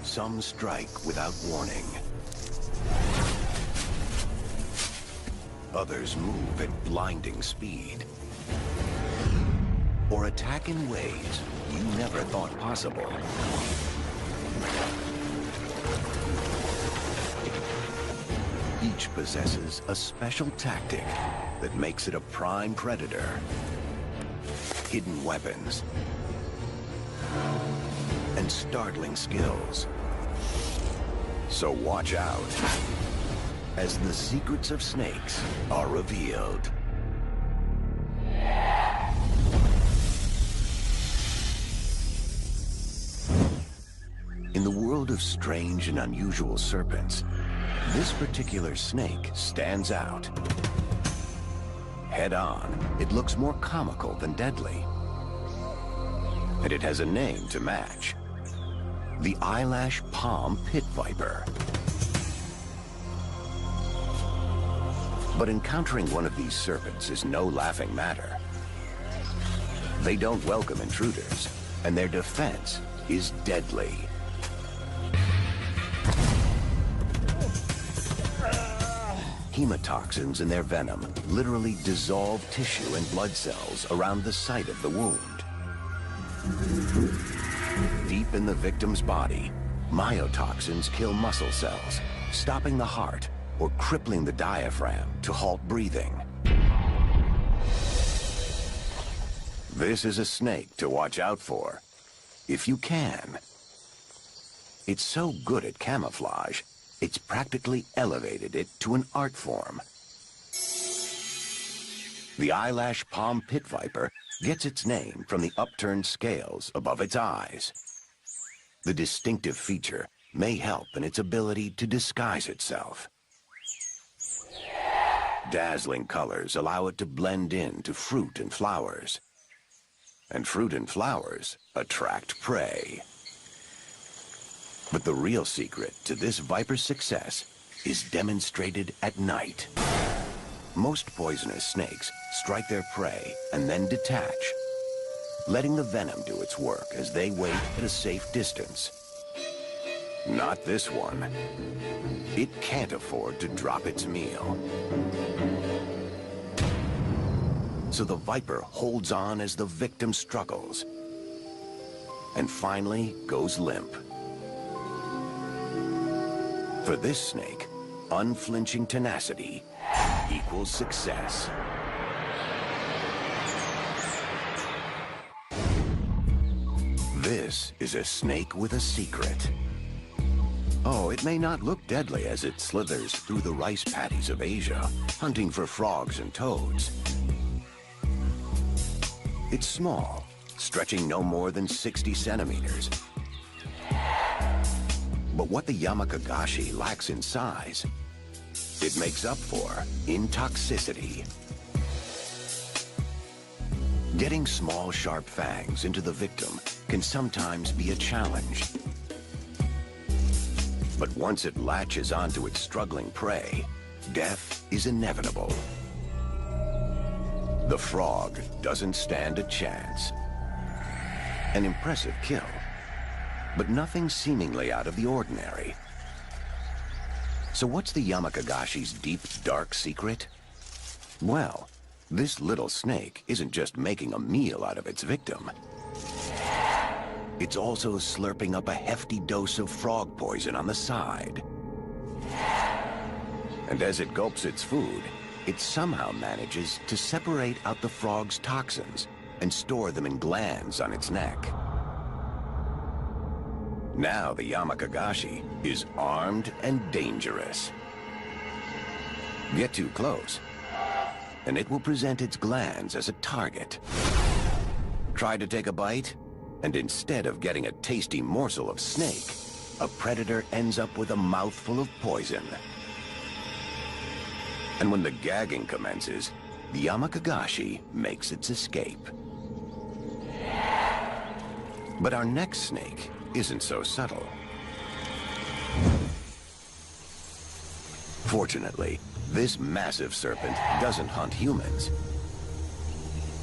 Some strike without warning. Others move at blinding speed. Or attack in ways you never thought possible. Each possesses a special tactic that makes it a prime predator. Hidden weapons and startling skills. So watch out as the secrets of snakes are revealed. In the world of strange and unusual serpents, this particular snake stands out. Head on, it looks more comical than deadly. And it has a name to match: the eyelash palm pit viper. But encountering one of these serpents is no laughing matter. They don't welcome intruders, and their defense is deadly. Hemotoxins in their venom literally dissolve tissue and blood cells around the site of the wound. Deep in the victim's body, myotoxins kill muscle cells, stopping the heart or crippling the diaphragm to halt breathing. This is a snake to watch out for, if you can. It's so good at camouflage, it's practically elevated it to an art form. The eyelash palm pit viper gets its name from the upturned scales above its eyes. The distinctive feature may help in its ability to disguise itself. Dazzling colors allow it to blend in to fruit and flowers. And fruit and flowers attract prey. But the real secret to this viper's success is demonstrated at night. Most poisonous snakes strike their prey and then detach, letting the venom do its work as they wait at a safe distance. Not this one. It can't afford to drop its meal. So the viper holds on as the victim struggles and finally goes limp. For this snake, unflinching tenacity equals success. This is a snake with a secret. Oh, it may not look deadly as it slithers through the rice paddies of Asia, hunting for frogs and toads. It's small, stretching no more than 60 centimeters. But what the Yamakagashi lacks in size, it makes up for in toxicity. Getting small, sharp fangs into the victim can sometimes be a challenge. But once it latches onto its struggling prey, death is inevitable. The frog doesn't stand a chance. An impressive kill, but nothing seemingly out of the ordinary. So what's the Yamakagashi's deep, dark secret? Well, this little snake isn't just making a meal out of its victim. It's also slurping up a hefty dose of frog poison on the side. And as it gulps its food, it somehow manages to separate out the frog's toxins and store them in glands on its neck. Now the Yamakagashi is armed and dangerous. Get too close, and it will present its glands as a target. Try to take a bite, and instead of getting a tasty morsel of snake, a predator ends up with a mouthful of poison. And when the gagging commences, the Yamakagashi makes its escape. But our next snake isn't so subtle. Fortunately, this massive serpent doesn't hunt humans.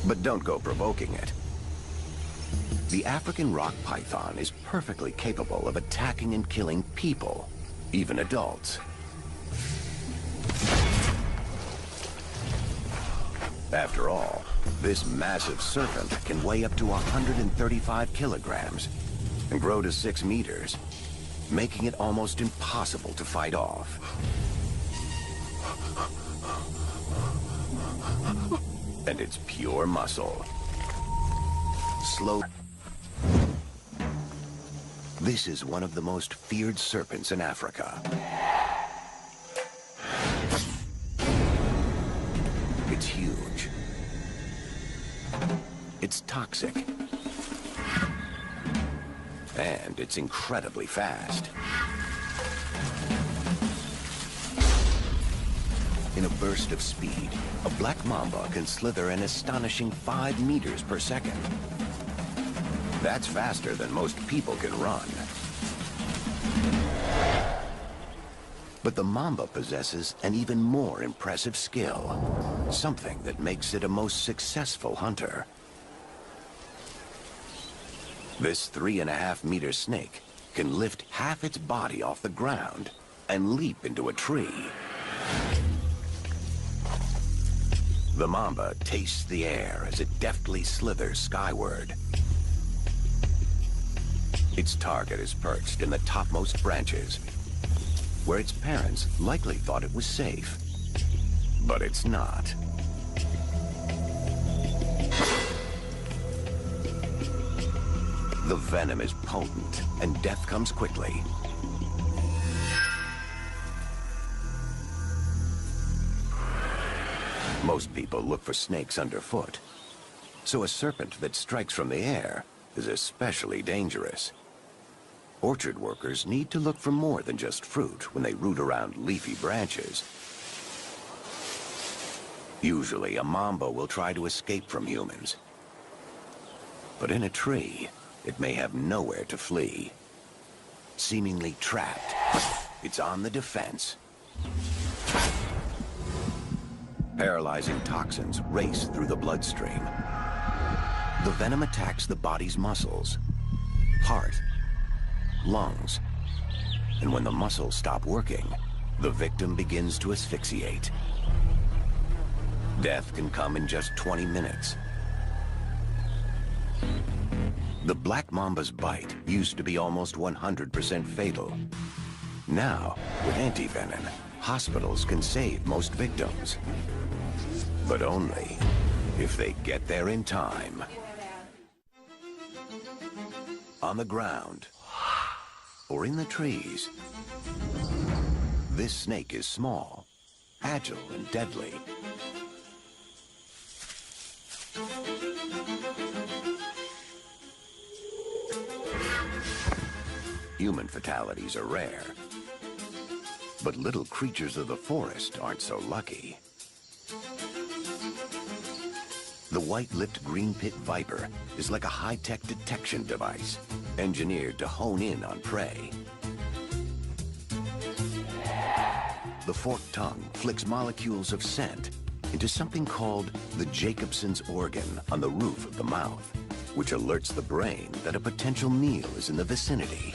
But don't go provoking it. The African rock python is perfectly capable of attacking and killing people, even adults. After all, this massive serpent can weigh up to 135 kilograms and grow to 6 meters, making it almost impossible to fight off. And it's pure muscle. Slow. This is one of the most feared serpents in Africa. It's huge. It's toxic. And it's incredibly fast. In a burst of speed, a black mamba can slither an astonishing 5 meters per second. That's faster than most people can run. But the mamba possesses an even more impressive skill, something that makes it a most successful hunter. This 3.5-meter snake can lift half its body off the ground and leap into a tree. The mamba tastes the air as it deftly slithers skyward. Its target is perched in the topmost branches, where its parents likely thought it was safe. But it's not. The venom is potent, and death comes quickly. Most people look for snakes underfoot, so a serpent that strikes from the air is especially dangerous. Orchard workers need to look for more than just fruit when they root around leafy branches. Usually, a mamba will try to escape from humans. But in a tree, it may have nowhere to flee. Seemingly trapped, it's on the defense. Paralyzing toxins race through the bloodstream. The venom attacks the body's muscles, heart, lungs, and when the muscles stop working, the victim begins to asphyxiate. Death can come in just 20 minutes. The black mamba's bite used to be almost 100% fatal. Now, with antivenom, hospitals can save most victims. But only if they get there in time. On the ground, or in the trees, this snake is small, agile, and deadly. Human fatalities are rare, but little creatures of the forest aren't so lucky. The white-lipped green pit viper is like a high-tech detection device, engineered to hone in on prey. The forked tongue flicks molecules of scent into something called the Jacobson's organ on the roof of the mouth, which alerts the brain that a potential meal is in the vicinity.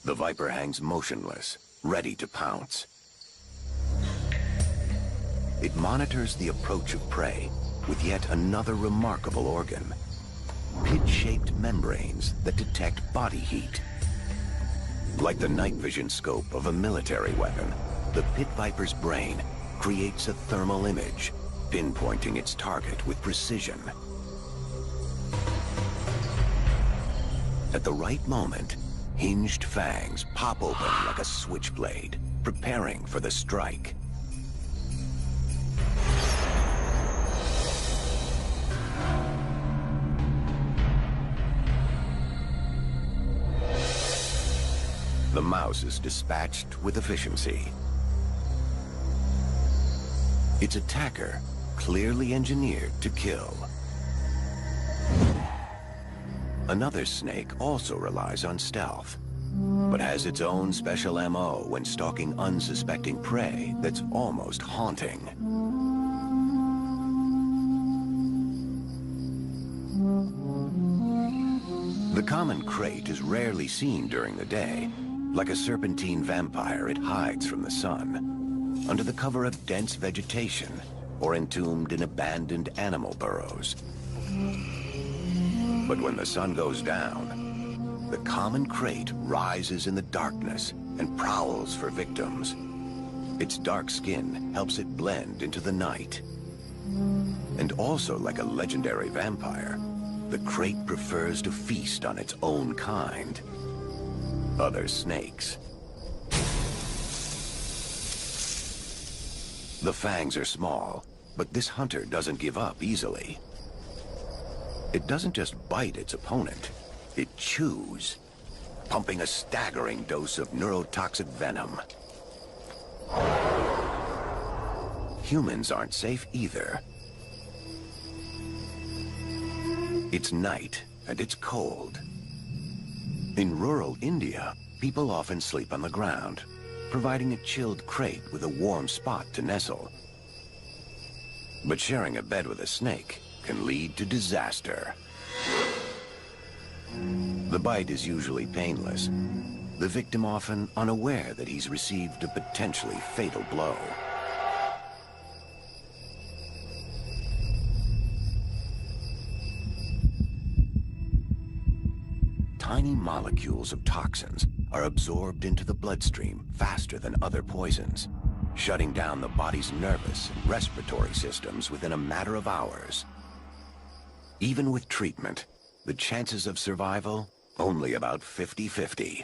The viper hangs motionless, ready to pounce. It monitors the approach of prey with yet another remarkable organ, pit-shaped membranes that detect body heat. Like the night vision scope of a military weapon, the pit viper's brain creates a thermal image, pinpointing its target with precision. At the right moment, hinged fangs pop open like a switchblade, preparing for the strike. The mouse is dispatched with efficiency. Its attacker clearly engineered to kill. Another snake also relies on stealth, but has its own special MO when stalking unsuspecting prey that's almost haunting. The common krait is rarely seen during the day. Like a serpentine vampire, it hides from the sun, under the cover of dense vegetation, or entombed in abandoned animal burrows. But when the sun goes down, the common krait rises in the darkness and prowls for victims. Its dark skin helps it blend into the night. And also like a legendary vampire, the krait prefers to feast on its own kind, other snakes. The fangs are small, but this hunter doesn't give up easily. It doesn't just bite its opponent, it chews, pumping a staggering dose of neurotoxic venom. Humans aren't safe either. It's night, and it's cold. In rural India, people often sleep on the ground, providing a chilled krait with a warm spot to nestle. But sharing a bed with a snake can lead to disaster. The bite is usually painless, the victim often unaware that he's received a potentially fatal blow. Tiny molecules of toxins are absorbed into the bloodstream faster than other poisons, shutting down the body's nervous and respiratory systems within a matter of hours. Even with treatment, the chances of survival only about 50-50.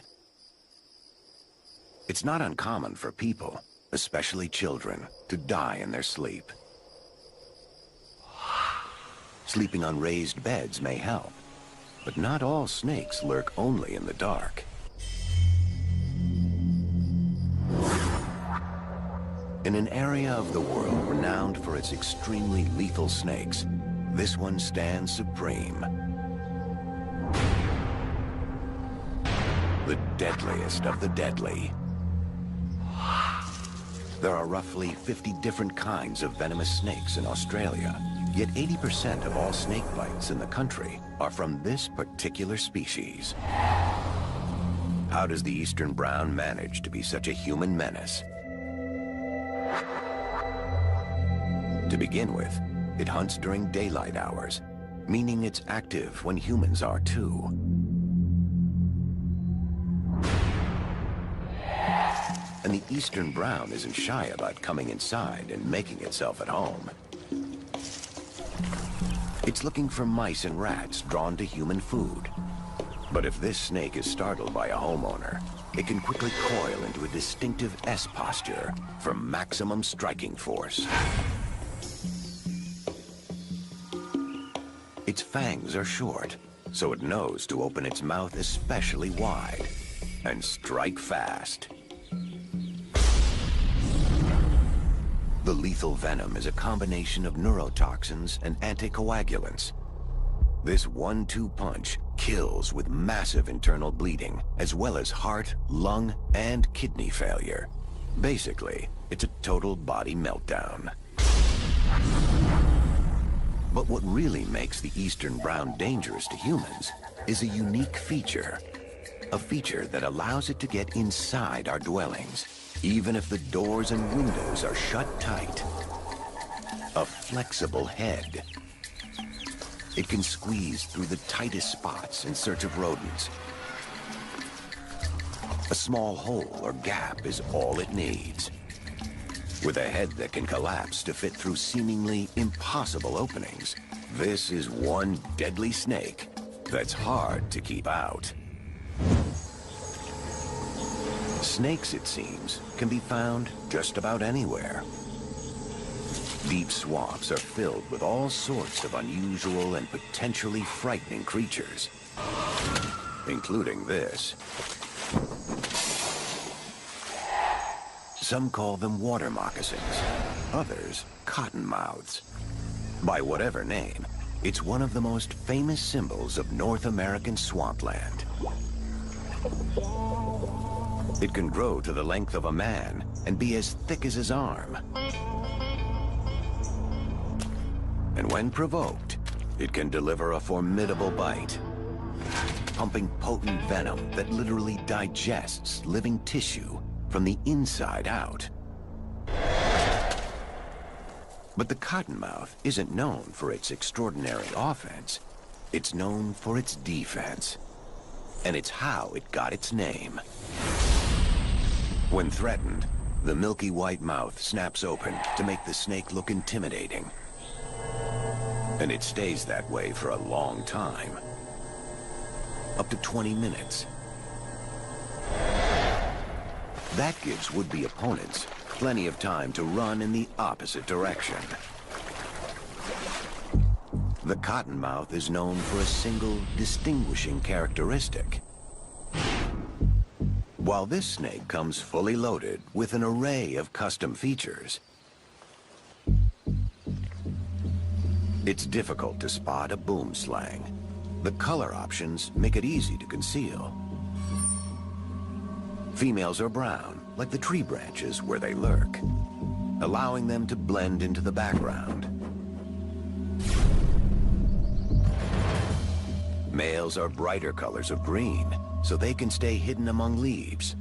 It's not uncommon for people, especially children, to die in their sleep. Sleeping on raised beds may help, but not all snakes lurk only in the dark. In an area of the world renowned for its extremely lethal snakes, this one stands supreme. The deadliest of the deadly. There are roughly 50 different kinds of venomous snakes in Australia, yet 80% of all snake bites in the country are from this particular species. How does the eastern brown manage to be such a human menace? To begin with, it hunts during daylight hours, meaning it's active when humans are too. And the eastern brown isn't shy about coming inside and making itself at home. It's looking for mice and rats drawn to human food. But if this snake is startled by a homeowner, it can quickly coil into a distinctive S posture for maximum striking force. Its fangs are short, so it knows to open its mouth especially wide and strike fast. The lethal venom is a combination of neurotoxins and anticoagulants. This 1-2 punch kills with massive internal bleeding, as well as heart, lung, and kidney failure. Basically, it's a total body meltdown. But what really makes the eastern brown dangerous to humans is a unique feature. A feature that allows it to get inside our dwellings, even if the doors and windows are shut tight. A flexible head. It can squeeze through the tightest spots in search of rodents. A small hole or gap is all it needs. With a head that can collapse to fit through seemingly impossible openings, this is one deadly snake that's hard to keep out. Snakes, it seems, can be found just about anywhere. Deep swamps are filled with all sorts of unusual and potentially frightening creatures, including this. Some call them water moccasins, others cottonmouths. By whatever name, it's one of the most famous symbols of North American swampland. It can grow to the length of a man and be as thick as his arm. And when provoked, it can deliver a formidable bite. pumping potent venom that literally digests living tissue from the inside out. But the cottonmouth isn't known for its extraordinary offense. It's known for its defense. And it's how it got its name. When threatened, the milky white mouth snaps open to make the snake look intimidating. And it stays that way for a long time. Up to 20 minutes. That gives would-be opponents plenty of time to run in the opposite direction. The cottonmouth is known for a single distinguishing characteristic. While this snake comes fully loaded with an array of custom features, it's difficult to spot a boomslang. The color options make it easy to conceal. Females are brown, like the tree branches where they lurk, allowing them to blend into the background. Males are brighter colors of green, so they can stay hidden among leaves.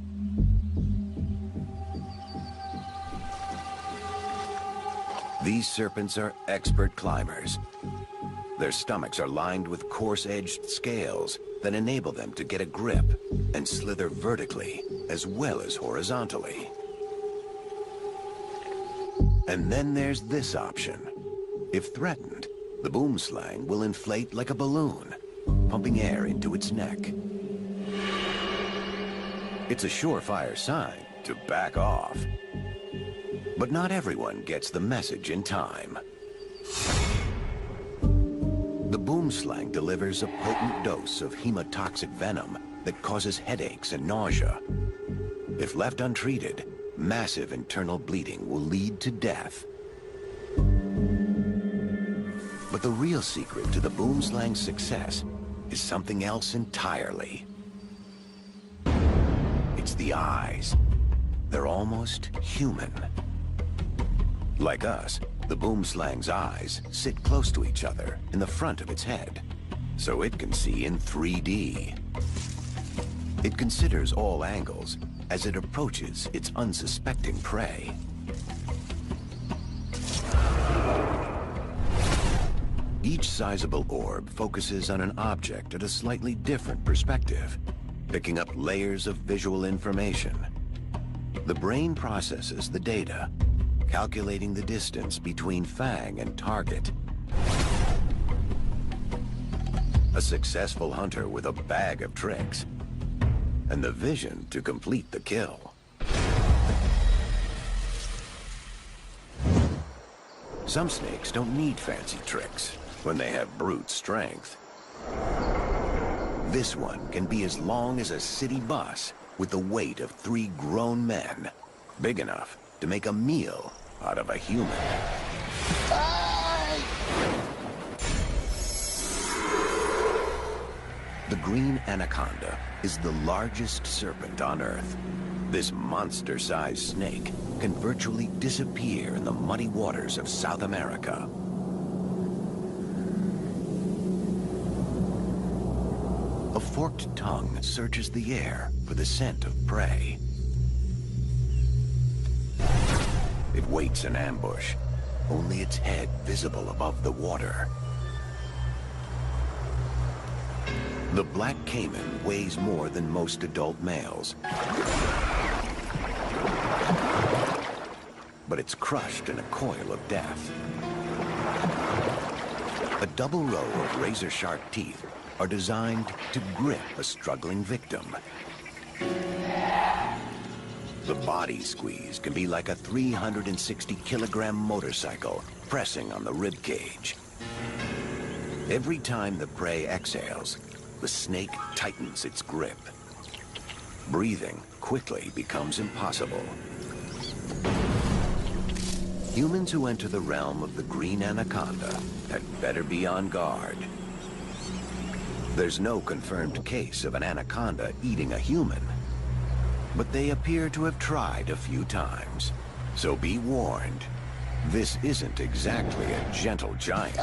These serpents are expert climbers. Their stomachs are lined with coarse-edged scales that enable them to get a grip and slither vertically as well as horizontally. And then there's this option. If threatened, the boomslang will inflate like a balloon, pumping air into its neck. It's a surefire sign to back off. But not everyone gets the message in time. The boomslang delivers a potent dose of hemotoxic venom that causes headaches and nausea. If left untreated, massive internal bleeding will lead to death. But the real secret to the boomslang's success is something else entirely. It's the eyes. They're almost human. Like us, the boomslang's eyes sit close to each other in the front of its head, so it can see in 3D. It considers all angles as it approaches its unsuspecting prey. Each sizable orb focuses on an object at a slightly different perspective, picking up layers of visual information. The brain processes the data, calculating the distance between fang and target. A successful hunter with a bag of tricks, and the vision to complete the kill. Some snakes don't need fancy tricks when they have brute strength. This one can be as long as a city bus with the weight of 3 grown men, big enough to make a meal out of a human. The green anaconda is the largest serpent on Earth. This monster-sized snake can virtually disappear in the muddy waters of South America. A forked tongue searches the air for the scent of prey. It waits in ambush, only its head visible above the water. The black caiman weighs more than most adult males, but it's crushed in a coil of death. A double row of razor-sharp teeth are designed to grip a struggling victim. The body squeeze can be like a 360-kilogram motorcycle pressing on the rib cage. Every time the prey exhales, the snake tightens its grip. Breathing quickly becomes impossible. Humans who enter the realm of the green anaconda had better be on guard. There's no confirmed case of an anaconda eating a human, but they appear to have tried a few times. So be warned, this isn't exactly a gentle giant.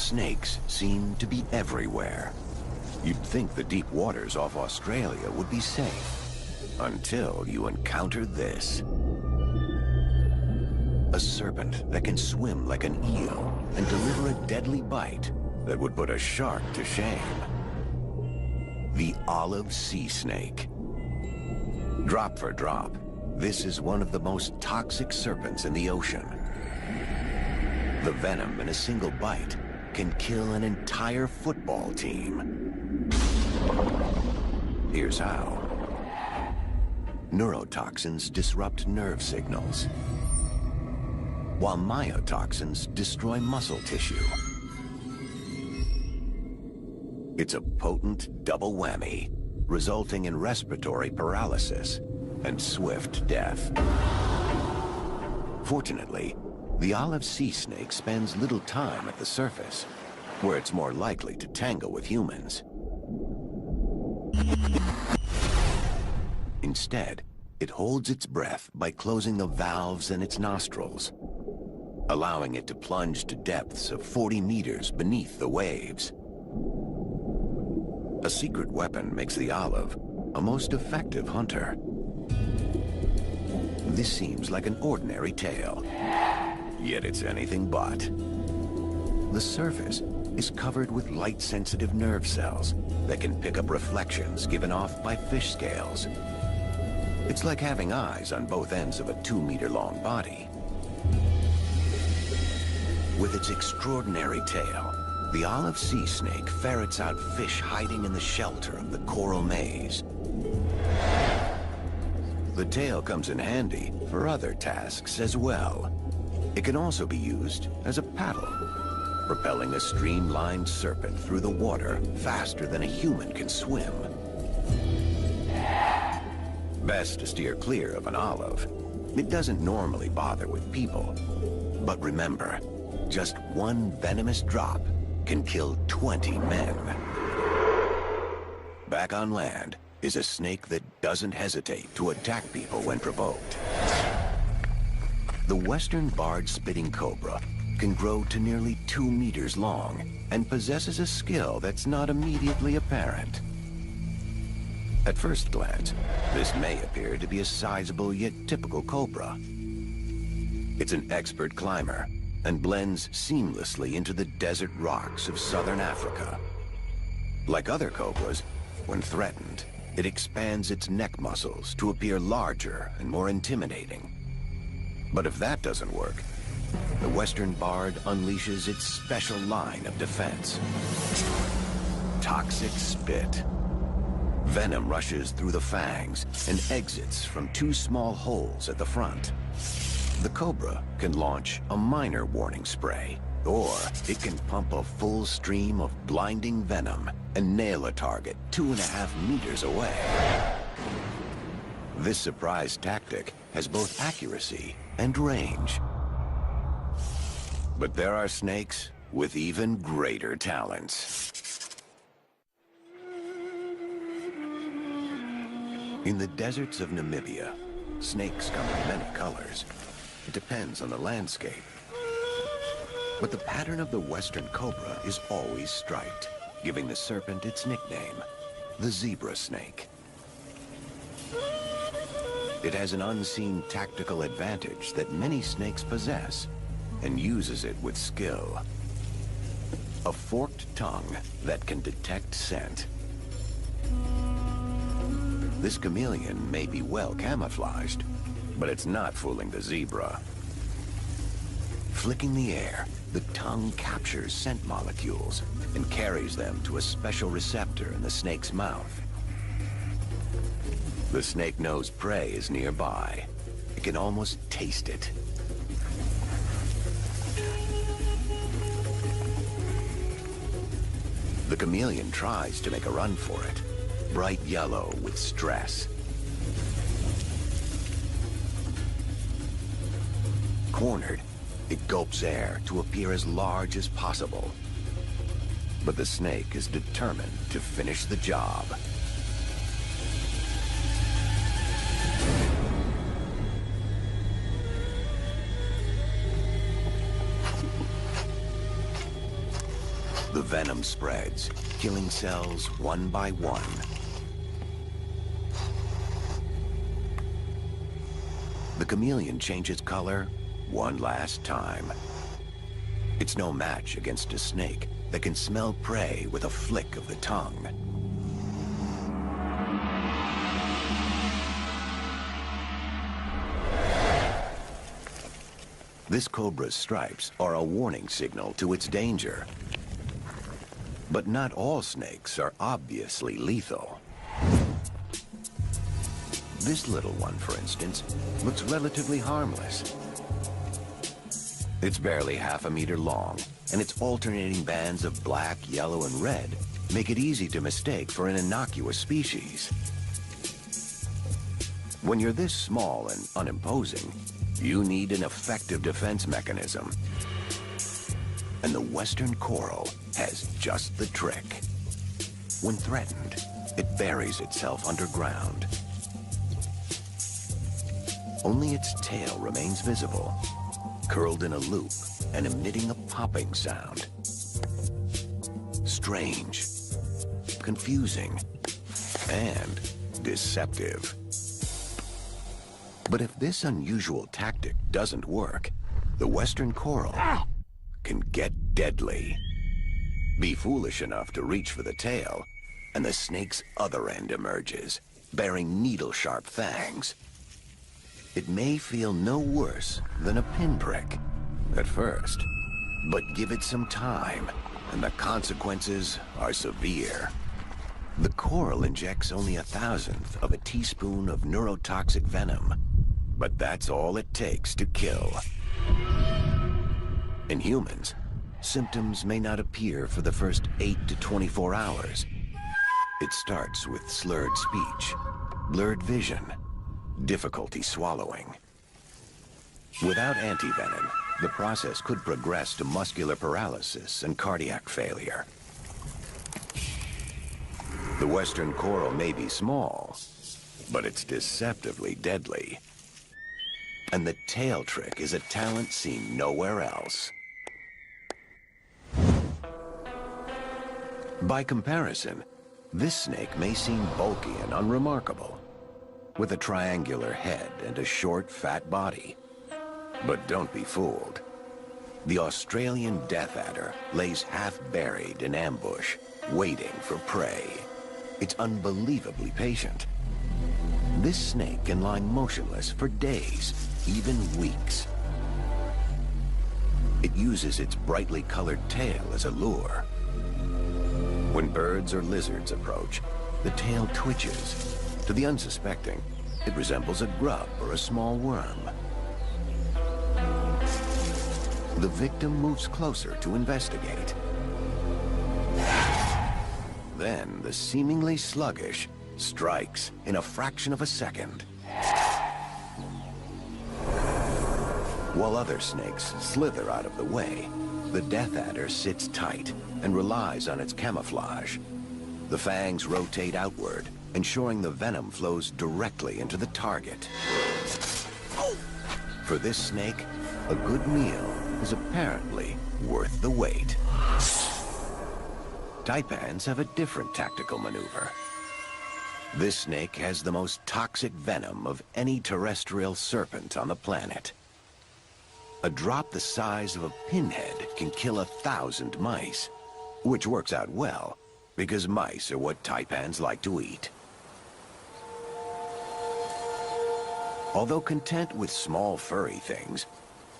snakes seem to be everywhere. You'd think the deep waters off Australia would be safe, until you encounter this. A serpent that can swim like an eel and deliver a deadly bite that would put a shark to shame. The olive sea snake. Drop for drop, this is one of the most toxic serpents in the ocean. The venom in a single bite can kill an entire football team. Here's how. Neurotoxins disrupt nerve signals, while myotoxins destroy muscle tissue. It's a potent double whammy, resulting in respiratory paralysis and swift death. Fortunately, the olive sea snake spends little time at the surface, where it's more likely to tangle with humans. Instead, it holds its breath by closing the valves in its nostrils, allowing it to plunge to depths of 40 meters beneath the waves. A secret weapon makes the olive a most effective hunter. This seems like an ordinary tail, yet it's anything but. The surface is covered with light-sensitive nerve cells that can pick up reflections given off by fish scales. It's like having eyes on both ends of a 2-meter-long body. With its extraordinary tail, the olive sea snake ferrets out fish hiding in the shelter of the coral maze. The tail comes in handy for other tasks as well. It can also be used as a paddle, propelling a streamlined serpent through the water faster than a human can swim. Best to steer clear of an olive. It doesn't normally bother with people. But remember, just one venomous drop can kill 20 men. Back on land is a snake that doesn't hesitate to attack people when provoked. The western barred spitting cobra can grow to nearly 2 meters long and possesses a skill that's not immediately apparent. At first glance, this may appear to be a sizable yet typical cobra. It's an expert climber and blends seamlessly into the desert rocks of southern Africa. Like other cobras, when threatened, it expands its neck muscles to appear larger and more intimidating. But if that doesn't work, the western barred unleashes its special line of defense. Toxic spit. Venom rushes through the fangs and exits from 2 small holes at the front. The cobra can launch a minor warning spray, or it can pump a full stream of blinding venom and nail a target 2.5 meters away. This surprise tactic has both accuracy and range. But there are snakes with even greater talents. In the deserts of Namibia, snakes come in many colors. It depends on the landscape. But the pattern of the western cobra is always striped, giving the serpent its nickname, the zebra snake. It has an unseen tactical advantage that many snakes possess, and uses it with skill. A forked tongue that can detect scent. This chameleon may be well camouflaged, but it's not fooling the zebra. Flicking the air, the tongue captures scent molecules and carries them to a special receptor in the snake's mouth. The snake knows prey is nearby. It can almost taste it. The chameleon tries to make a run for it, bright yellow with stress. Cornered, it gulps air to appear as large as possible. But the snake is determined to finish the job. The venom spreads, killing cells one by one. The chameleon changes color one last time. It's no match against a snake that can smell prey with a flick of the tongue. This cobra's stripes are a warning signal to its danger. But not all snakes are obviously lethal. This little one, for instance, looks relatively harmless. It's barely half a meter long, and its alternating bands of black, yellow, and red make it easy to mistake for an innocuous species. When you're this small and unimposing, you need an effective defense mechanism. And the western coral has just the trick. When threatened, it buries itself underground. Only its tail remains visible, curled in a loop and emitting a popping sound. Strange, confusing, and deceptive. But if this unusual tactic doesn't work, the western coral can get deadly. Be foolish enough to reach for the tail, and the snake's other end emerges, bearing needle-sharp fangs. It may feel no worse than a pinprick at first, but give it some time, and the consequences are severe. The coral injects only 1/1000th of a teaspoon of neurotoxic venom, but that's all it takes to kill. In humans, symptoms may not appear for the first 8 to 24 hours. It starts with slurred speech, blurred vision, difficulty swallowing. Without antivenom, the process could progress to muscular paralysis and cardiac failure. The western coral may be small, but it's deceptively deadly. And the tail trick is a talent seen nowhere else. By comparison, this snake may seem bulky and unremarkable, with a triangular head and a short, fat body. But don't be fooled. The Australian death adder lays half buried in ambush, waiting for prey. It's unbelievably patient. This snake can lie motionless for days, even weeks. It uses its brightly colored tail as a lure. When birds or lizards approach, the tail twitches. To the unsuspecting, it resembles a grub or a small worm. The victim moves closer to investigate. Then the seemingly sluggish strikes in a fraction of a second. While other snakes slither out of the way, the death adder sits tight and relies on its camouflage. The fangs rotate outward, ensuring the venom flows directly into the target. For this snake, a good meal is apparently worth the wait. Taipans have a different tactical maneuver. This snake has the most toxic venom of any terrestrial serpent on the planet. A drop the size of a pinhead can kill 1,000 mice, which works out well, because mice are what taipans like to eat. Although content with small furry things,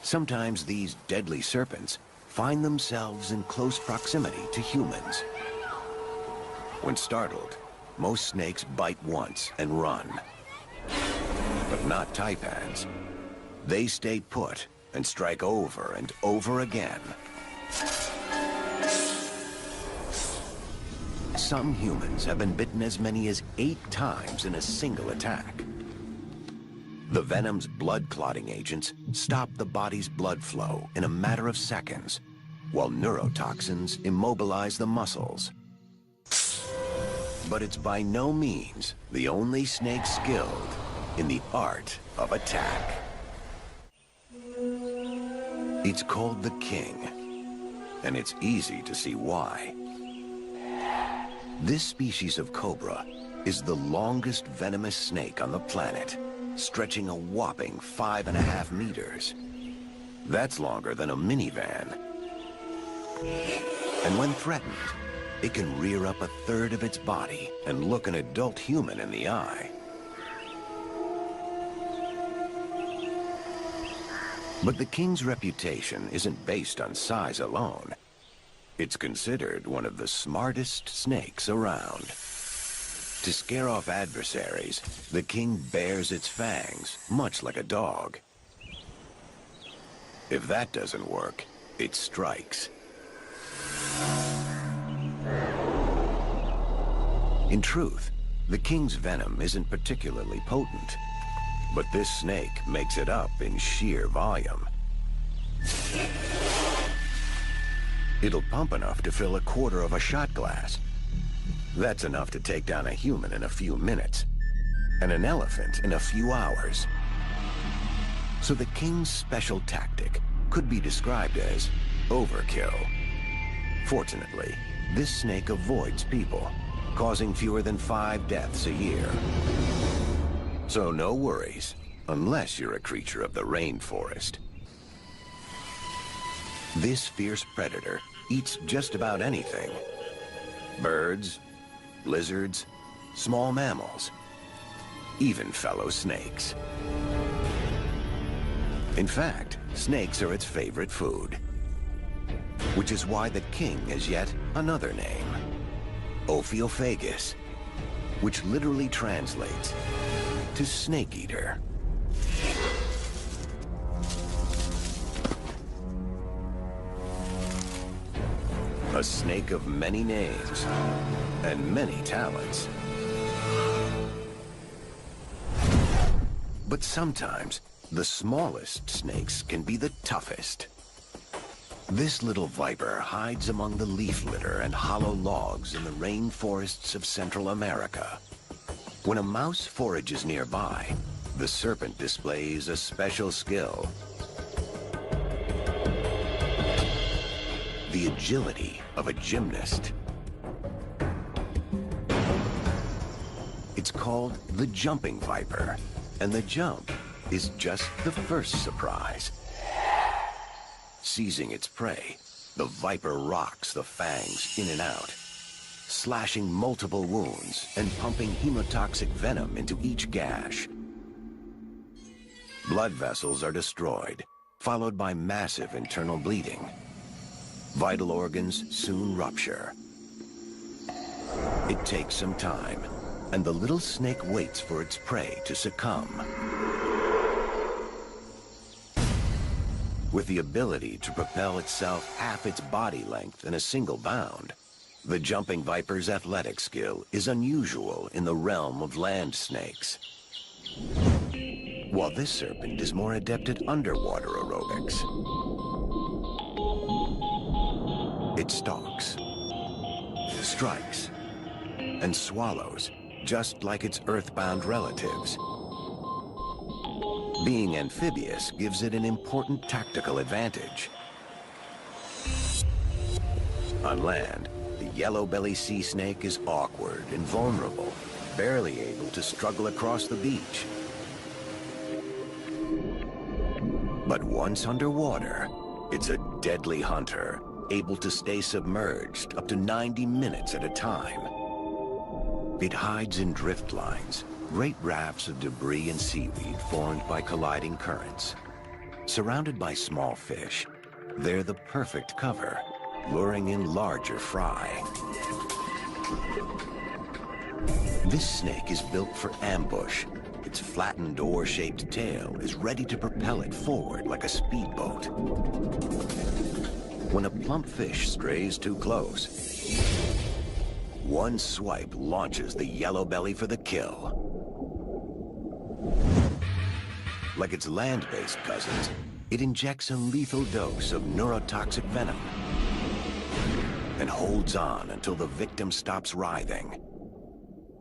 sometimes these deadly serpents find themselves in close proximity to humans. When startled, most snakes bite once and run. But not taipans. They stay put and strike over and over again. Some humans have been bitten as many as 8 times in a single attack. The venom's blood-clotting agents stop the body's blood flow in a matter of seconds, while neurotoxins immobilize the muscles. But it's by no means the only snake skilled in the art of attack. It's called the king, and it's easy to see why. This species of cobra is the longest venomous snake on the planet, stretching a whopping 5.5 meters. That's longer than a minivan. And when threatened, it can rear up 1/3 of its body and look an adult human in the eye. But the king's reputation isn't based on size alone. It's considered one of the smartest snakes around. To scare off adversaries, the king bares its fangs, much like a dog. If that doesn't work, it strikes. In truth, the king's venom isn't particularly potent, but this snake makes it up in sheer volume. It'll pump enough to fill 1/4 of a shot glass. That's enough to take down a human in a few minutes, and an elephant in a few hours. So the king's special tactic could be described as overkill. Fortunately, this snake avoids people, causing fewer than 5 deaths a year. So no worries, unless you're a creature of the rainforest. This fierce predator eats just about anything. Birds, lizards, small mammals, even fellow snakes. In fact, snakes are its favorite food, which is why the king has yet another name, Ophiophagus, which literally translates to snake eater. A snake of many names and many talents. But sometimes, the smallest snakes can be the toughest. This little viper hides among the leaf litter and hollow logs in the rainforests of Central America. When a mouse forages nearby, the serpent displays a special skill. The agility of a gymnast. It's called the jumping viper, and the jump is just the first surprise. Seizing its prey, the viper rocks the fangs in and out, slashing multiple wounds and pumping hemotoxic venom into each gash. Blood vessels are destroyed, followed by massive internal bleeding. Vital organs soon rupture. It takes some time, and the little snake waits for its prey to succumb. With the ability to propel itself half its body length in a single bound, the jumping viper's athletic skill is unusual in the realm of land snakes. While this serpent is more adept at underwater aerobics. It stalks, strikes, and swallows, just like its earthbound relatives. Being amphibious gives it an important tactical advantage. On land, the yellow-belly sea snake is awkward and vulnerable, barely able to struggle across the beach. But once underwater, it's a deadly hunter, able to stay submerged up to 90 minutes at a time. It hides in drift lines, great rafts of debris and seaweed formed by colliding currents. Surrounded by small fish, they're the perfect cover, luring in larger fry. This snake is built for ambush. Its flattened oar-shaped tail is ready to propel it forward like a speedboat. When a plump fish strays too close, one swipe launches the yellow belly for the kill. Like its land-based cousins, it injects a lethal dose of neurotoxic venom and holds on until the victim stops writhing.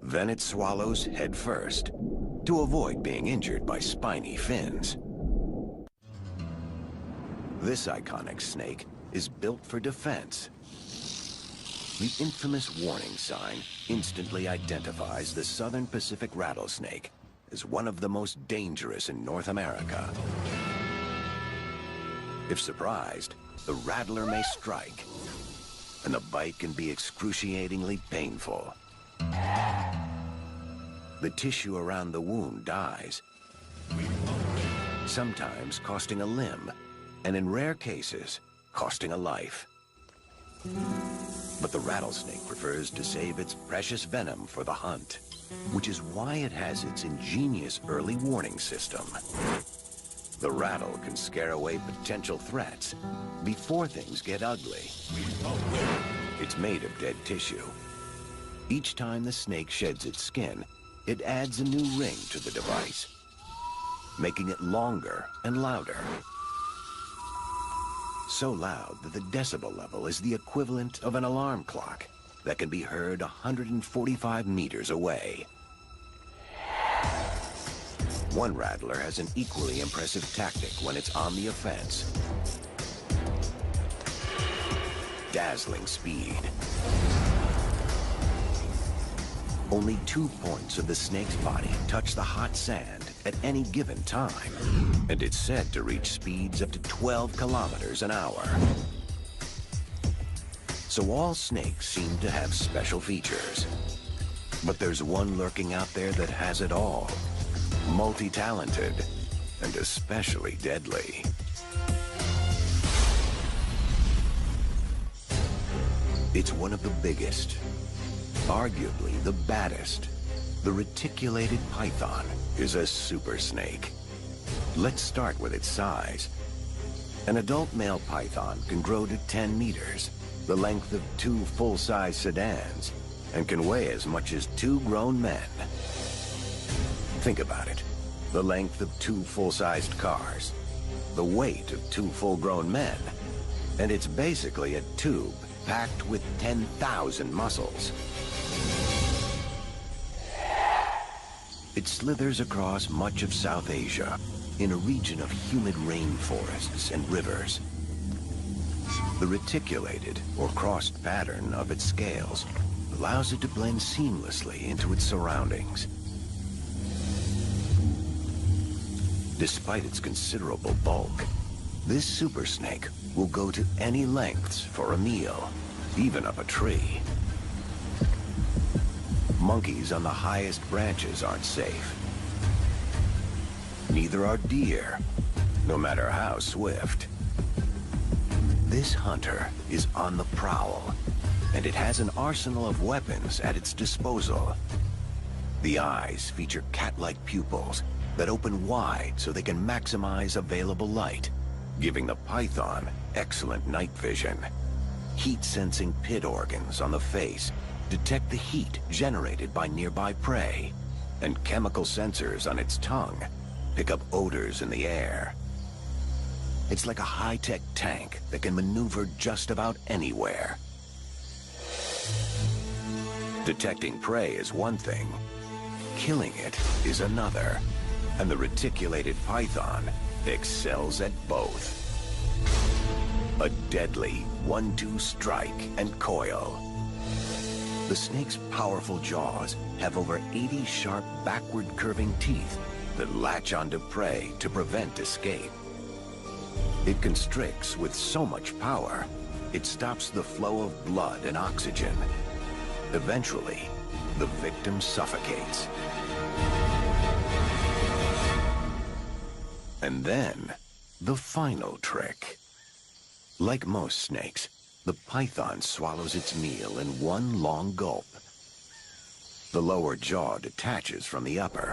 Then it swallows head first to avoid being injured by spiny fins. This iconic snake is built for defense. The infamous warning sign instantly identifies the southern Pacific rattlesnake as one of the most dangerous in North America. If surprised, the rattler may strike, and the bite can be excruciatingly painful. The tissue around the wound dies, sometimes costing a limb, and in rare cases, costing a life. But the rattlesnake prefers to save its precious venom for the hunt, which is why it has its ingenious early warning system. The rattle can scare away potential threats before things get ugly. It's made of dead tissue. Each time the snake sheds its skin, it adds a new ring to the device, making it longer and louder. So loud that the decibel level is the equivalent of an alarm clock that can be heard 145 meters away. One rattler has an equally impressive tactic when it's on the offense. Dazzling speed. Only 2 points of the snake's body touch the hot sand at any given time, and it's said to reach speeds up to 12 kilometers an hour. So all snakes seem to have special features. But there's one lurking out there that has it all. Multi-talented, and especially deadly. It's one of the biggest, arguably the baddest. The reticulated python is a super snake. Let's start with its size. An adult male python can grow to 10 meters, the length of 2 full-size sedans, and can weigh as much as 2 grown men. Think about it. The length of 2 full-sized cars, the weight of 2 full-grown men, and it's basically a tube packed with 10,000 muscles. It slithers across much of South Asia in a region of humid rainforests and rivers. The reticulated or crossed pattern of its scales allows it to blend seamlessly into its surroundings. Despite its considerable bulk, this super snake will go to any lengths for a meal, even up a tree. Monkeys on the highest branches aren't safe. Neither are deer, no matter how swift. This hunter is on the prowl, and it has an arsenal of weapons at its disposal. The eyes feature cat-like pupils that open wide so they can maximize available light, giving the python excellent night vision. Heat-sensing pit organs on the face detect the heat generated by nearby prey, and chemical sensors on its tongue pick up odors in the air. It's like a high-tech tank that can maneuver just about anywhere. Detecting prey is one thing, killing it is another, and the reticulated python excels at both. A deadly 1-2 strike and coil. The snake's powerful jaws have over 80 sharp backward curving teeth that latch onto prey to prevent escape. It constricts with so much power, it stops the flow of blood and oxygen. Eventually, the victim suffocates. And then, the final trick. Like most snakes, the python swallows its meal in one long gulp. The lower jaw detaches from the upper,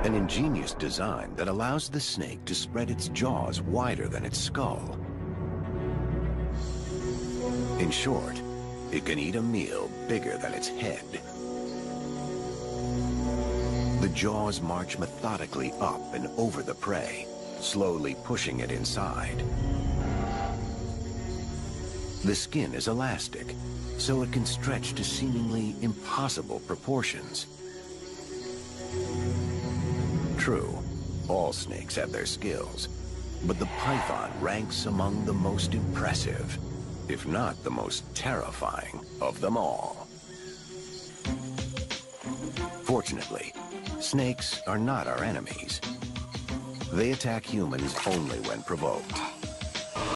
an ingenious design that allows the snake to spread its jaws wider than its skull. In short, it can eat a meal bigger than its head. The jaws march methodically up and over the prey, slowly pushing it inside. The skin is elastic, so it can stretch to seemingly impossible proportions. True, all snakes have their skills, but the python ranks among the most impressive. if not the most terrifying of them all. Fortunately, snakes are not our enemies. They attack humans only when provoked.